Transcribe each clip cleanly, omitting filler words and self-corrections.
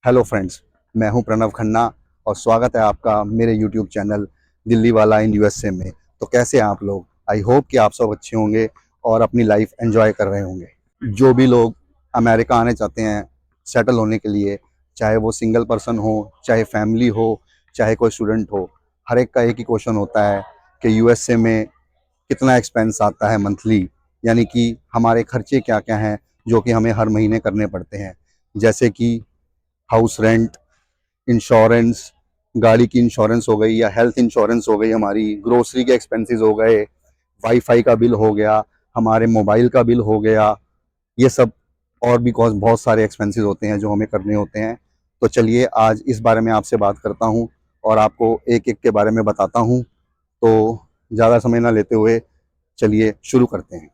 Hello friends, मैं हूं प्रणव खन्ना और स्वागत है आपका मेरे यूट्यूब चैनल दिल्ली वाला इन यूएसए में। तो कैसे हैं आप लोग? आई होप कि आप सब अच्छे होंगे और अपनी लाइफ एंजॉय कर रहे होंगे। जो भी लोग अमेरिका आने चाहते हैं सेटल होने के लिए, चाहे वो सिंगल पर्सन हो, चाहे फैमिली हो, चाहे कोई स्टूडेंट हो, हर एक का एक ही क्वेश्चन होता है कि यूएसए में कितना एक्सपेंस आता है मंथली, यानी कि हमारे खर्चे क्या क्या हैं जो कि हमें हर महीने करने पड़ते हैं। जैसे कि हाउस रेंट, इंश्योरेंस, गाड़ी की इंश्योरेंस हो गई या हेल्थ इंश्योरेंस हो गई, हमारी ग्रोसरी के एक्सपेंसेस हो गए, वाईफाई का बिल हो गया, हमारे मोबाइल का बिल हो गया, ये सब और भी बहुत सारे एक्सपेंसेस होते हैं जो हमें करने होते हैं। तो चलिए आज इस बारे में आपसे बात करता हूँ और आपको एक एक के बारे में बताता हूँ। तो ज़्यादा समय ना लेते हुए चलिए शुरू करते हैं।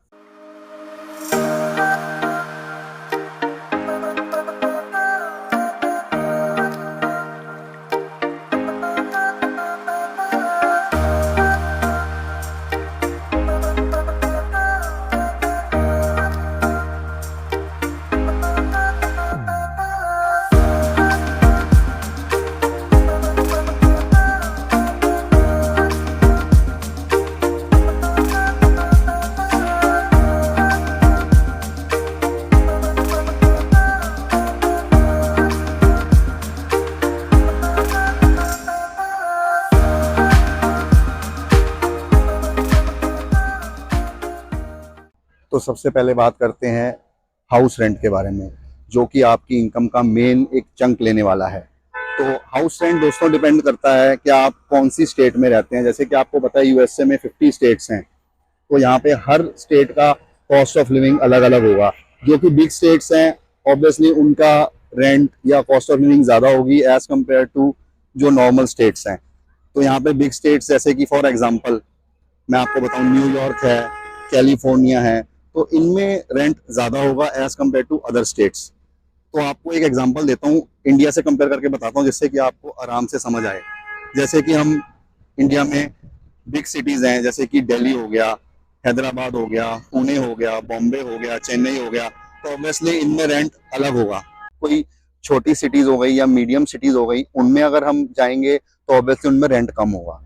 तो सबसे पहले बात करते हैं हाउस रेंट के बारे में, जो कि आपकी इनकम का मेन एक चंक लेने वाला है। तो हाउस रेंट दोस्तों डिपेंड करता है कि आप कौन सी स्टेट में रहते हैं। जैसे कि आपको पता है यूएसए में 50 स्टेट्स हैं, तो यहाँ पे हर स्टेट का कॉस्ट ऑफ लिविंग अलग अलग होगा। जो कि बिग स्टेट्स हैं ऑब्वियसली उनका रेंट या कॉस्ट ऑफ लिविंग ज़्यादा होगी एज कम्पेयर टू जो नॉर्मल स्टेट्स हैं। तो यहाँ पे बिग स्टेट्स जैसे कि फॉर एग्जांपल मैं आपको बताऊँ, न्यूयॉर्क है, कैलिफोर्निया है, तो इनमें रेंट ज़्यादा होगा as compare to other states. तो आपको एक एग्जांपल देता हूँ, इंडिया से कंपेयर करके बताता हूँ जिससे कि आपको आराम से समझ आए। जैसे कि हम इंडिया में बिग सिटीज़ हैं, जैसे कि दिल्ली हो गया, हैदराबाद हो गया, पुणे हो गया, बॉम्बे हो गया, चेन्नई हो गया, तो ऑब्वियसली इनमें रेंट अलग होगा। कोई छोटी सिटीज़ हो गई या मीडियम सिटीज़ हो गई, उनमें अगर हम जाएंगे तो ऑब्वियसली उनमें रेंट कम होगा।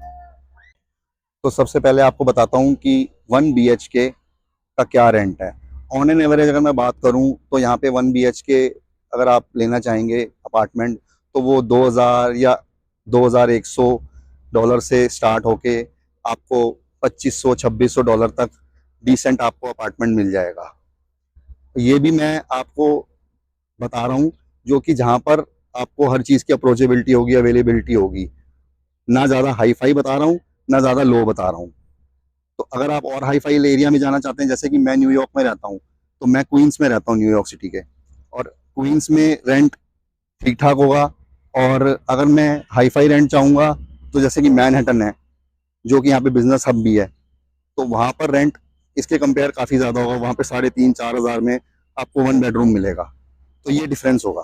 तो सबसे पहले आपको बताता हूँ कि 1 BHK का क्या रेंट है। ऑन एन एवरेज अगर मैं बात करूं तो यहाँ पे 1 BHK अगर आप लेना चाहेंगे अपार्टमेंट, तो वो 2000 या $2100 से स्टार्ट होके आपको $2500-2600 तक डिसेंट आपको अपार्टमेंट मिल जाएगा। ये भी मैं आपको बता रहा हूँ जो कि जहाँ पर आपको हर चीज़ की अप्रोचेबिलिटी होगी, अवेलेबिलिटी होगी। ना ज़्यादा हाई फाई बता रहा हूँ, ना ज़्यादा लो बता रहा हूँ। तो अगर आप और हाई फाई एरिया में जाना चाहते हैं, जैसे कि मैं न्यूयॉर्क में रहता हूँ, तो मैं क्वींस में रहता हूँ न्यूयॉर्क सिटी के, और क्वींस में रेंट ठीक ठाक होगा। और अगर मैं हाई फाई रेंट चाहूँगा तो जैसे कि मैनहट्टन है, जो कि यहाँ पे बिजनेस हब भी है, तो वहाँ पर रेंट इसके कंपेयर काफ़ी ज़्यादा होगा। वहाँ पे 3500-4000 में आपको 1 बेडरूम मिलेगा। तो ये डिफरेंस होगा।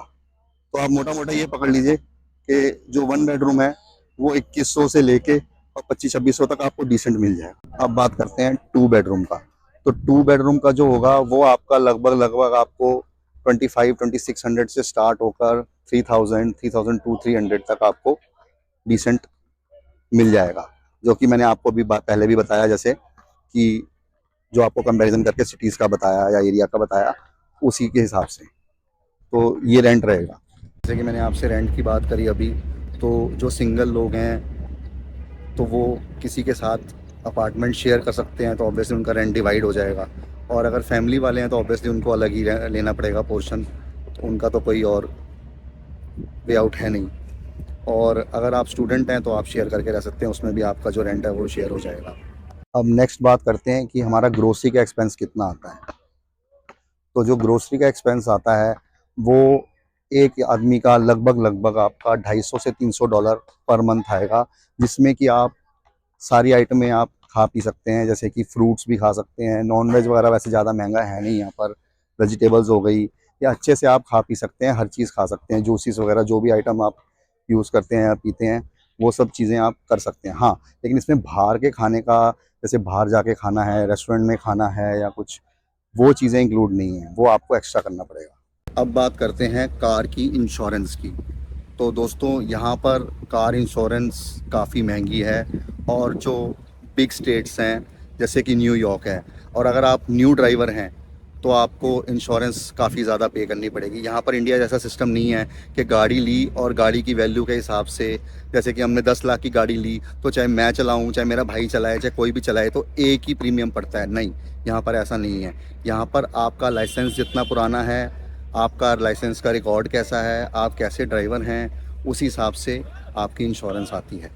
तो आप मोटा मोटा ये पकड़ लीजिए कि जो 1 बेडरूम है वो 2100 से लेके और 2500-2600 तक आपको डिसेंट मिल जाएगा। अब बात करते हैं 2 बेडरूम का। तो 2 बेडरूम का जो होगा वो आपका लगभग लगभग आपको 2500-2600 से स्टार्ट होकर 3000-3200 तक आपको डिसेंट मिल जाएगा। जो कि मैंने आपको भी पहले भी बताया, जैसे कि जो आपको कंपैरिजन करके सिटीज़ का बताया या एरिया का बताया, उसी के हिसाब से तो ये रेंट रहेगा। जैसे कि मैंने आपसे रेंट की बात करी अभी, तो जो सिंगल लोग हैं तो वो किसी के साथ अपार्टमेंट शेयर कर सकते हैं, तो ऑब्वियसली उनका रेंट डिवाइड हो जाएगा। और अगर फैमिली वाले हैं तो ऑब्वियसली उनको अलग ही लेना पड़ेगा पोर्शन, तो उनका तो कोई और वे आउट है नहीं। और अगर आप स्टूडेंट हैं तो आप शेयर करके रह सकते हैं, उसमें भी आपका जो रेंट है वो शेयर हो जाएगा। अब नेक्स्ट बात करते हैं कि हमारा ग्रोसरी का एक्सपेंस कितना आता है। तो जो ग्रोसरी का एक्सपेंस आता है वो एक आदमी का लगभग लगभग आपका $250 से $300 पर मंथ आएगा, जिसमें कि आप सारी आइटमें आप खा पी सकते हैं। जैसे कि फ्रूट्स भी खा सकते हैं, नॉन वेज वगैरह वैसे ज़्यादा महंगा है नहीं यहाँ पर, वेजिटेबल्स हो गई, या अच्छे से आप खा पी सकते हैं, हर चीज़ खा सकते हैं, जूसेस वगैरह जो भी आइटम आप यूज़ करते हैं या पीते हैं वो सब चीज़ें आप कर सकते हैं। हाँ, लेकिन इसमें बाहर के खाने का, जैसे बाहर जाके खाना है, रेस्टोरेंट में खाना है या कुछ, वो चीज़ें इंक्लूड नहीं है, वो आपको एक्स्ट्रा करना पड़ेगा। अब बात करते हैं कार की इंश्योरेंस की। तो दोस्तों यहाँ पर कार इंश्योरेंस काफ़ी महंगी है, और जो बिग स्टेट्स हैं जैसे कि न्यूयॉर्क है, और अगर आप न्यू ड्राइवर हैं तो आपको इंश्योरेंस काफ़ी ज़्यादा पे करनी पड़ेगी। यहाँ पर इंडिया जैसा सिस्टम नहीं है कि गाड़ी ली और गाड़ी की वैल्यू के हिसाब से, जैसे कि हमने 10 लाख की गाड़ी ली तो चाहे मैं चलाऊँ, चाहे मेरा भाई चलाए, चाहे कोई भी चलाए, तो एक ही प्रीमियम पड़ता है। नहीं, यहाँ पर ऐसा नहीं है। यहाँ पर आपका लाइसेंस जितना पुराना है, आपका लाइसेंस का रिकॉर्ड कैसा है, आप कैसे ड्राइवर हैं, उसी हिसाब से आपकी इंश्योरेंस आती है।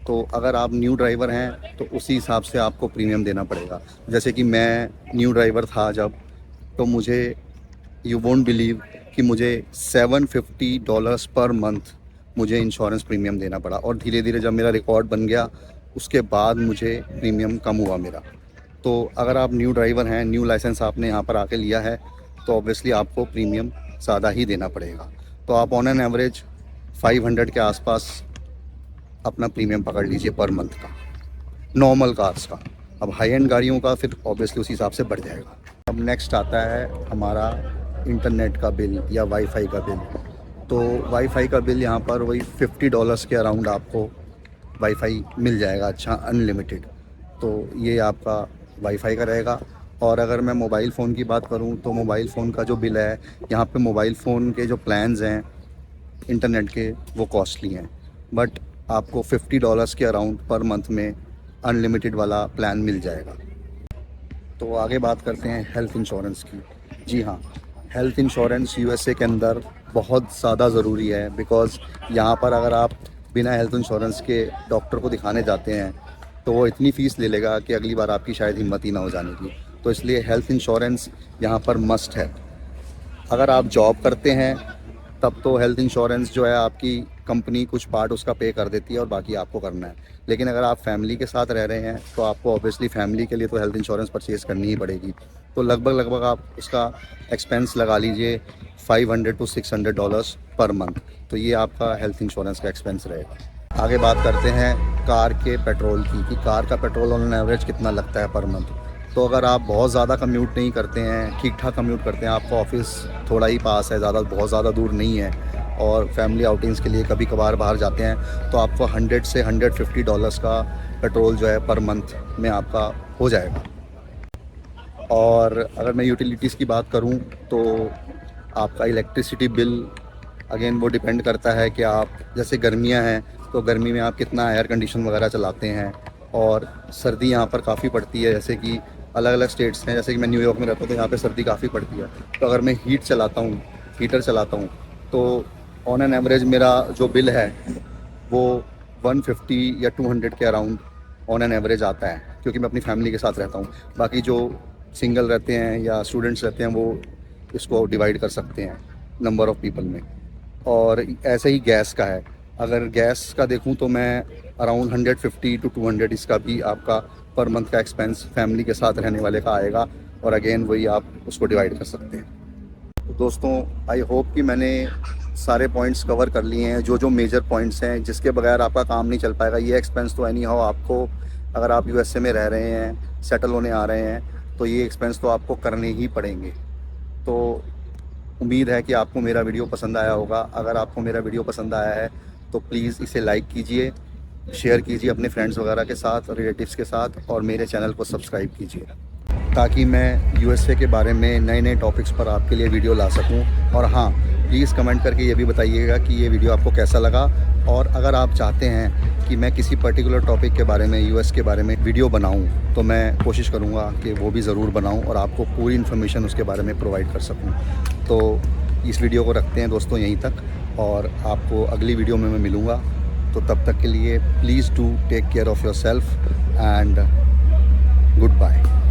तो अगर आप न्यू ड्राइवर हैं तो उसी हिसाब से आपको प्रीमियम देना पड़ेगा। जैसे कि मैं न्यू ड्राइवर था जब, तो मुझे, यू वोंट बिलीव कि मुझे $750 पर मंथ मुझे इंश्योरेंस प्रीमियम देना पड़ा, और धीरे धीरे जब मेरा रिकॉर्ड बन गया उसके बाद मुझे प्रीमियम कम हुआ मेरा। तो अगर आप न्यू ड्राइवर हैं, न्यू लाइसेंस आपने यहाँ पर आके लिया है, तो ऑब्वियसली आपको प्रीमियम ज़्यादा ही देना पड़ेगा। तो आप ऑन एन एवरेज 500 के आसपास अपना प्रीमियम पकड़ लीजिए पर मंथ का, नॉर्मल कार्स का। अब हाई एंड गाड़ियों का फिर ऑब्वियसली उसी हिसाब से बढ़ जाएगा। अब नेक्स्ट आता है हमारा इंटरनेट का बिल या वाईफाई का बिल। तो वाईफाई का बिल यहाँ पर वही $50 के अराउंड आपको वाईफाई मिल जाएगा, अच्छा अनलिमिटेड। तो ये आपका वाईफाई का रहेगा। और अगर मैं मोबाइल फ़ोन की बात करूँ तो मोबाइल फ़ोन का जो बिल है, यहाँ पे मोबाइल फ़ोन के जो प्लान्स हैं इंटरनेट के, वो कॉस्टली हैं, बट आपको $50 के अराउंड पर मंथ में अनलिमिटेड वाला प्लान मिल जाएगा। तो आगे बात करते हैं हेल्थ इंश्योरेंस की। जी हाँ, हेल्थ इंश्योरेंस यूएसए के अंदर बहुत ज़्यादा ज़रूरी है, बिकॉज़ यहाँ पर अगर आप बिना हेल्थ इंश्योरेंस के डॉक्टर को दिखाने जाते हैं तो वो इतनी फ़ीस ले लेगा कि अगली बार आपकी शायद हिम्मत ही ना हो जाने की। तो इसलिए हेल्थ इंश्योरेंस यहाँ पर मस्ट है। अगर आप जॉब करते हैं तब तो हेल्थ इंश्योरेंस जो है आपकी कंपनी कुछ पार्ट उसका पे कर देती है और बाकी आपको करना है। लेकिन अगर आप फैमिली के साथ रह रहे हैं तो आपको ऑब्वियसली फैमिली के लिए तो हेल्थ इंश्योरेंस परचेज़ करनी ही पड़ेगी। तो लगभग आप उसका एक्सपेंस लगा लीजिए $500 to $600 पर मंथ। तो ये आपका हेल्थ इंश्योरेंस का एक्सपेंस रहेगा। आगे बात करते हैं कार के पेट्रोल की, कि कार का पेट्रोल ऑन एवरेज कितना लगता है पर मंथ। तो अगर आप बहुत ज़्यादा कम्यूट नहीं करते हैं, ठीक ठाक कम्यूट करते हैं, आपका ऑफिस थोड़ा ही पास है, बहुत ज़्यादा दूर नहीं है, और फैमिली आउटिंग्स के लिए कभी कभार बाहर जाते हैं, तो आपको $100 से $150 का पेट्रोल जो है पर मंथ में आपका हो जाएगा। और अगर मैं यूटिलिटीज़ की बात करूं तो आपका इलेक्ट्रिसिटी बिल, अगेन वो डिपेंड करता है कि आप, जैसे गर्मियां हैं तो गर्मी में आप कितना एयर कंडीशन वगैरह चलाते हैं, और सर्दी यहाँ पर काफ़ी पड़ती है। जैसे कि अलग अलग स्टेट्स हैं, जैसे कि मैं न्यूयॉर्क में रहता हूँ तो यहाँ पे सर्दी काफ़ी पड़ती है। तो अगर मैं हीटर चलाता हूँ तो ऑन एन एवरेज मेरा जो बिल है वो 150 या 200 के अराउंड ऑन एन एवरेज आता है, क्योंकि मैं अपनी फैमिली के साथ रहता हूँ। बाकी जो सिंगल रहते हैं या स्टूडेंट्स रहते हैं वो इसको डिवाइड कर सकते हैं नंबर ऑफ़ पीपल में। और ऐसे ही गैस का है, अगर गैस का देखूं तो मैं अराउंड 150 to 200 इसका भी आपका पर मंथ का एक्सपेंस फैमिली के साथ रहने वाले का आएगा, और अगेन वही आप उसको डिवाइड कर सकते हैं। तो दोस्तों, आई होप कि मैंने सारे पॉइंट्स कवर कर लिए हैं, जो मेजर पॉइंट्स हैं जिसके बगैर आपका काम नहीं चल पाएगा। ये एक्सपेंस तो एनी हाउ आपको, अगर आप यूएसए में रह रहे हैं, सेटल होने आ रहे हैं, तो ये एक्सपेंस तो आपको करने ही पड़ेंगे। तो उम्मीद है कि आपको मेरा वीडियो पसंद आया होगा। अगर आपको मेरा वीडियो पसंद आया है तो प्लीज़ इसे लाइक कीजिए, शेयर कीजिए अपने फ्रेंड्स वगैरह के साथ, रिलेटिव्स के साथ, और मेरे चैनल को सब्सक्राइब कीजिए, ताकि मैं यूएसए के बारे में नए नए टॉपिक्स पर आपके लिए वीडियो ला सकूं। और हाँ, प्लीज़ कमेंट करके ये भी बताइएगा कि ये वीडियो आपको कैसा लगा, और अगर आप चाहते हैं कि मैं किसी पर्टिकुलर टॉपिक के बारे में, यूएस के बारे में वीडियो बनाऊं, तो मैं कोशिश करूंगा कि वो भी ज़रूर बनाऊं और आपको पूरी इन्फॉर्मेशन उसके बारे में प्रोवाइड कर सकूं। तो इस वीडियो को रखते हैं दोस्तों यहीं तक, और आपको अगली वीडियो में मैं मिलूँगा। तो तब तक के लिए please do take care of yourself, and good bye.